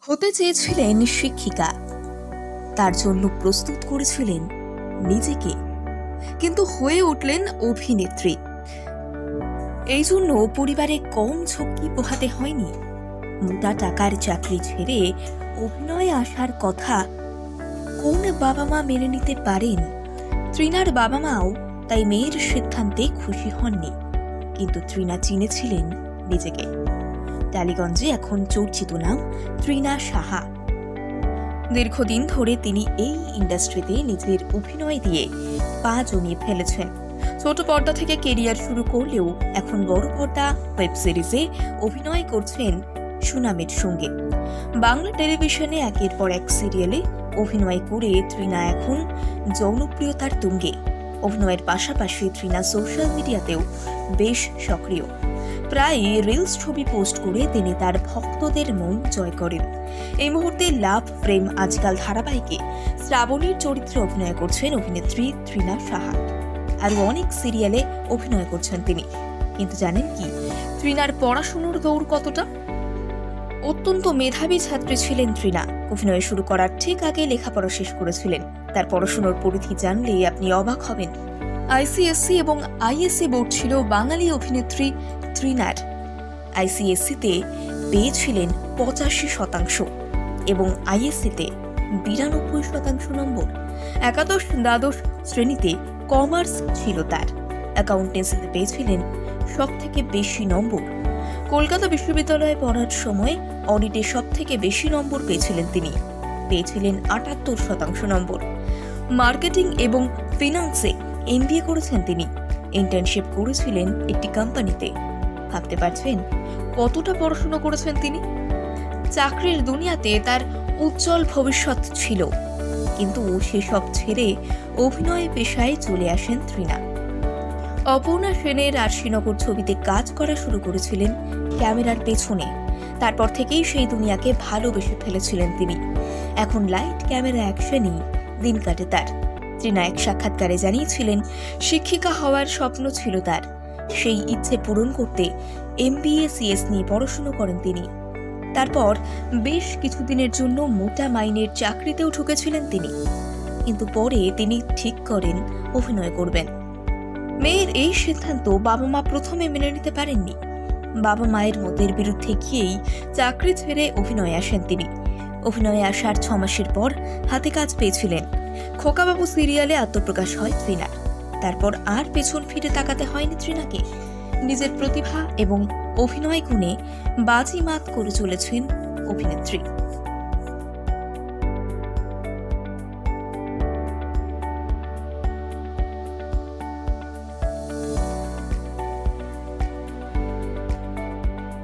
হতে চেয়েছিলেন শিক্ষিকা, তার জন্য প্রস্তুত করেছিলেন নিজেকে, কিন্তু হয়ে উঠলেন অভিনেত্রী। এই জন্য পরিবারে কম ঝক্কি পোহাতে হয়নি। মোটা টাকার চাকরি ছেড়ে অভিনয়ে আসার কথা কোন বাবা মা মেনে নিতে পারেন? তৃণার বাবা মাও তাই মেয়ের সিদ্ধান্তে খুশি হননি, কিন্তু তৃণা চিনেছিলেন নিজেকে। টালিগঞ্জে এখন চর্চিত নাম তৃণা সাহা। দীর্ঘদিন ধরে তিনি এই ইন্ডাস্ট্রিতে নিজের অভিনয় দিয়ে পা জমিয়ে ফেলেছেন। ছোট পর্দা থেকে কেরিয়ার শুরু করলেও এখন বড় পর্দা ওয়েব সিরিজে অভিনয় করছেন সুনামের সঙ্গে। বাংলা টেলিভিশনে একের পর এক সিরিয়ালে অভিনয় করে তৃণা এখন জনপ্রিয়তার তুঙ্গে। অভিনয়ের পাশাপাশি তৃণা সোশ্যাল মিডিয়াতেও বেশ সক্রিয়। প্রায় রিলস ছবি পোস্ট করে তিনি তার ভক্তদের মন জয় করেন। এই মুহূর্তে লাভ প্রেম আজকাল ধারাবাহিকে শ্রাবণীর চরিত্রে অভিনয় করছেন অভিনেত্রী তৃণা সাহা। আরও অনেক সিরিয়ালে অভিনয় করছেন তিনি। কিন্তু জানেন কি, তৃণার পড়াশুনোর দৌড় কতটা? অত্যন্ত মেধাবী ছাত্রী ছিলেন তৃণা। অভিনয় শুরু করার ঠিক আগে লেখাপড়া শেষ করেছিলেন। তার পড়াশুনোর পরিধি জানলে আপনি অবাক হবেন। আইসিএসসি এবং আইএসসি বোর্ড ছিল বাঙালি অভিনেত্রী তৃণার। আইসিএসসিতে পেয়েছিলেন 85% এবং আইএসসিতে 92% নম্বর। একাদশ দ্বাদশ শ্রেণীতে কমার্স ছিল তার। অ্যাকাউন্টেন্সিতে পেয়েছিলেন সবথেকে বেশি নম্বর। কলকাতা বিশ্ববিদ্যালয়ে পড়ার সময় অডিটে সবথেকে বেশি নম্বর পেয়েছিলেন তিনি। পেয়েছিলেন 78% নম্বর। মার্কেটিং এবং ফিনান্সে এমবিএ করেছেন তিনি। ইন্টার্নশিপ করেছিলেন একটি কোম্পানিতে। ভাবতে পারছেন কতটা পড়াশোনা করেছেন তিনি? চাকরির দুনিয়াতে তার উজ্জ্বল ভবিষ্যৎ ছিল, কিন্তু সেসব ছেড়ে অভিনয় পেশায় চলে আসেন তৃণা। অপর্ণা সেনের আরশিনগর ছবিতে কাজ করা শুরু করেছিলেন ক্যামেরার পেছনে। তারপর থেকেই সেই দুনিয়াকে ভালোবেসে ফেলেছিলেন তিনি। এখন লাইট ক্যামেরা অ্যাকশনই দিন কাটে তার। তৃণা এক সাক্ষাৎকারে জানিয়েছিলেন শিক্ষিকা হওয়ার স্বপ্ন ছিল তার। সেই ইচ্ছে পূরণ করতে এমবিএ সিএস নিয়ে পড়াশুনো করেন তিনি। তারপর বেশ কিছুদিনের জন্য মোটা মাইনের চাকরিতেও ঢুকেছিলেন তিনি, কিন্তু পরে তিনি ঠিক করেন অভিনয় করবেন। মেয়ের এই সিদ্ধান্ত বাবা মা প্রথমে মেনে নিতে পারেননি। বাবা মায়ের মতের বিরুদ্ধে গিয়েই চাকরি ছেড়ে অভিনয়ে আসেন তিনি। অভিনয়ে আসার 6 মাসের পর হাতে কাজ পেয়েছিলেন। খোকাবাবু সিরিয়ালে আত্মপ্রকাশ হয় তৃণার। তারপর আর পেছন ফিরে তাকাতে হয়নি তৃণাকে। নিজের প্রতিভা এবং অভিনয় গুণে বাজিমাত করে চলেছেন অভিনেত্রী।